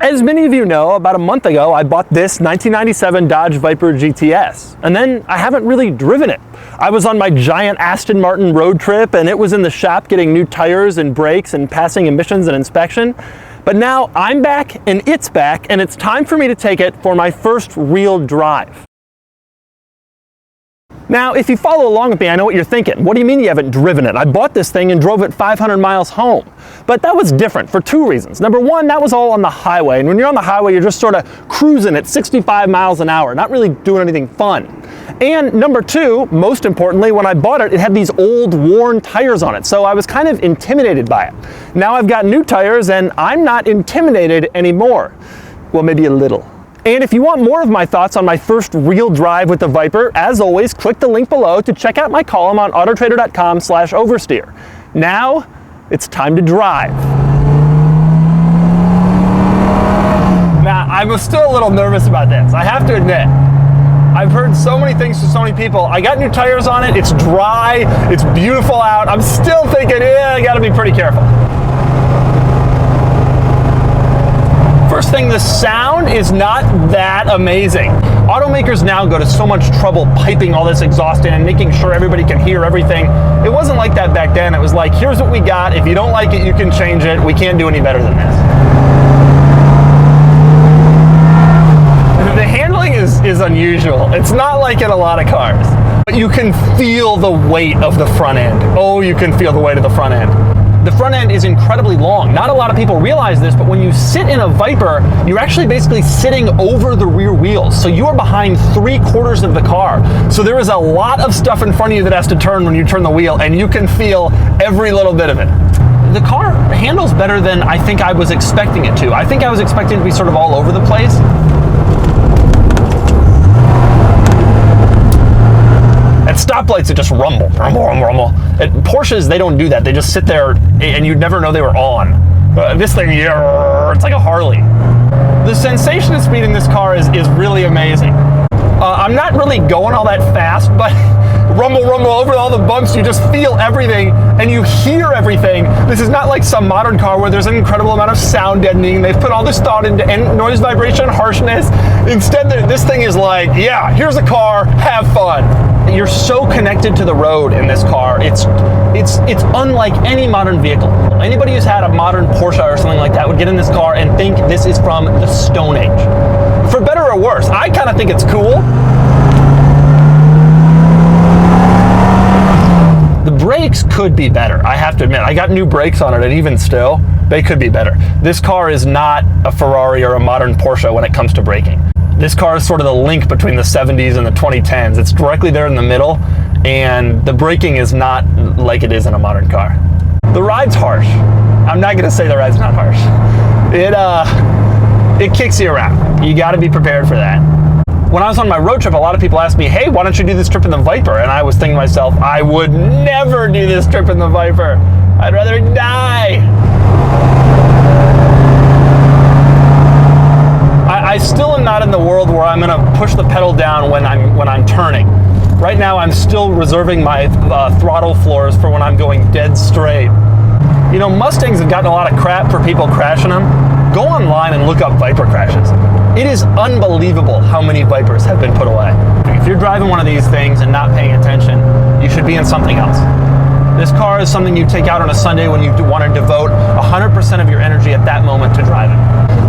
As many of you know, about a month ago, I bought this 1997 Dodge Viper GTS, and then I haven't really driven it. I was on my giant Aston Martin road trip, and it was in the shop getting new tires and brakes and passing emissions and inspection. But now I'm back, and it's time for me to take it for my first real drive. Now, if you follow along with me, I know what you're thinking. What do you mean you haven't driven it? I bought this thing and drove it 500 miles home. But that was different for two reasons. Number one, that was all on the highway. And when you're on the highway, you're just sort of cruising at 65 miles an hour, not really doing anything fun. And number two, most importantly, when I bought it, it had these old worn tires on it. So I was kind of intimidated by it. Now I've got new tires and I'm not intimidated anymore. Well, maybe a little. And if you want more of my thoughts on my first real drive with the Viper, as always, click the link below to check out my column on autotrader.com/oversteer. Now, it's time to drive. Now, I'm still a little nervous about this, I have to admit. I've heard so many things from so many people. I got new tires on it, it's dry, it's beautiful out. I'm still thinking, I gotta be pretty careful. First thing, the sound is not that amazing. Automakers now go to so much trouble piping all this exhaust in and making sure everybody can hear everything. It wasn't like that back then. It was like, here's what we got. If you don't like it, you can change it. We can't do any better than this. The handling is unusual. It's not like in a lot of cars. But you can feel the weight of the front end. Oh, you can feel the weight of the front end. The front end is incredibly long. Not a lot of people realize this, but when you sit in a Viper, you're actually basically sitting over the rear wheels. So you are behind 3/4 of the car. So there is a lot of stuff in front of you that has to turn when you turn the wheel, and you can feel every little bit of it. The car handles better than I think I was expecting it to. I think I was expecting it to be sort of all over the place. At stoplights, it just rumble. At Porsches, they don't do that. They just sit there, and you'd never know they were on. This thing, it's like a Harley. The sensation of speed in this car is really amazing. I'm not really going all that fast, but rumble over all the bumps, you just feel everything, and you hear everything. This is not like some modern car where there's an incredible amount of sound deadening. They've put all this thought into noise, vibration, harshness. Instead, this thing is like, yeah, here's a car, have fun. You're so connected to the road in this car. It's unlike any modern vehicle. Anybody who's had a modern Porsche or something like that would get in this car and think this is from the Stone Age. For better or worse, I kind of think it's cool. The brakes could be better, I have to admit. I got new brakes on it, and even still, they could be better. This car is not a Ferrari or a modern Porsche when it comes to braking. This car is sort of the link between the 70s and the 2010s. It's directly there in the middle, and the braking is not like it is in a modern car. The ride's harsh. I'm not gonna say the ride's not harsh. It kicks you around. You gotta be prepared for that. When I was on my road trip, a lot of people asked me, hey, why don't you do this trip in the Viper? And I was thinking to myself, I would never do this trip in the Viper. I'd rather die. I still am not in the world where I'm gonna push the pedal down when I'm turning. Right now, I'm still reserving my throttle floors for when I'm going dead straight. You know, Mustangs have gotten a lot of crap for people crashing them. Go online and look up Viper crashes. It is unbelievable how many Vipers have been put away. If you're driving one of these things and not paying attention, you should be in something else. This car is something you take out on a Sunday when you want to devote 100% of your energy at that moment to driving.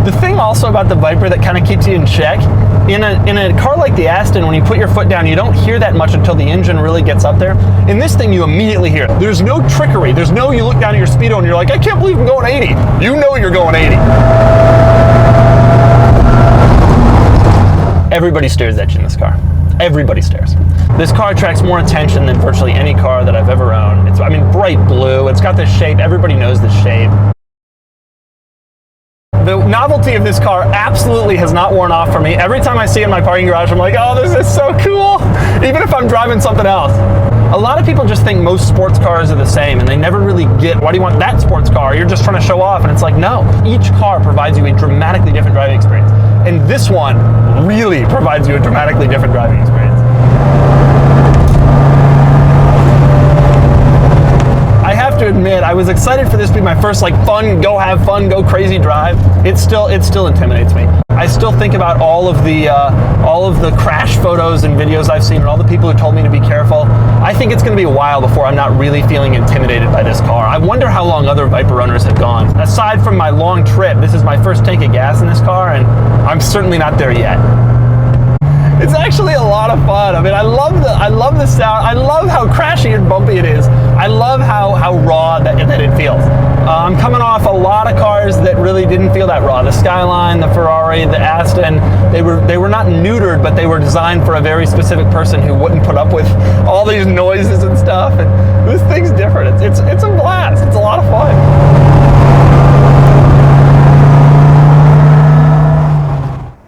The thing also about the Viper that kind of keeps you in check, in a car like the Aston, when you put your foot down, you don't hear that much until the engine really gets up there. In this thing, you immediately hear it. There's no trickery. There's no, you look down at your speedo and you're like, I can't believe I'm going 80. You know you're going 80. Everybody stares at you in this car. Everybody stares. This car attracts more attention than virtually any car that I've ever owned. It's, bright blue. It's got this shape. Everybody knows this shape. The novelty of this car absolutely has not worn off for me. Every time I see it in my parking garage, I'm like, oh, this is so cool. Even if I'm driving something else. A lot of people just think most sports cars are the same, and they never really get, why do you want that sports car? You're just trying to show off. And it's like, no. Each car provides you a dramatically different driving experience. And this one really provides you a dramatically different driving experience. I have have to admit, I was excited for this to be my first like fun, go have fun, go crazy drive. It still intimidates me. I still think about all of the crash photos and videos I've seen and all the people who told me to be careful. I think it's going to be a while before I'm not really feeling intimidated by this car. I wonder how long other Viper owners have gone. Aside from my long trip, this is my first tank of gas in this car, and I'm certainly not there yet. It's actually a lot of fun. I mean, I love the sound. I love how crashy and bumpy it is. I love how raw that it feels. I'm coming off a lot of cars that really didn't feel that raw. The Skyline, the Ferrari, the Aston, they were not neutered, but they were designed for a very specific person who wouldn't put up with all these noises and stuff. And this thing's different. It's a blast. It's a lot of fun.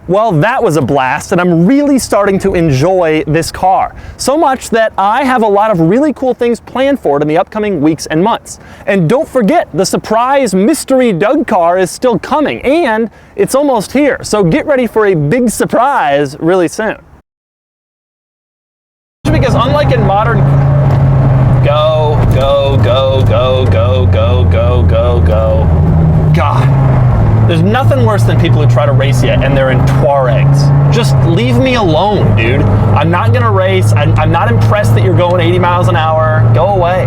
Well, that was a blast, and I'm really starting to enjoy this car. So much that I have a lot of really cool things planned for it in the upcoming weeks and months. And don't forget, the surprise mystery Doug car is still coming, and it's almost here. So get ready for a big surprise really soon. Because unlike in modern... Go. God. There's nothing worse than people who try to race you and they're in Tuaregs. Just leave me alone, dude. I'm not gonna race. I'm not impressed that you're going 80 miles an hour. Go away.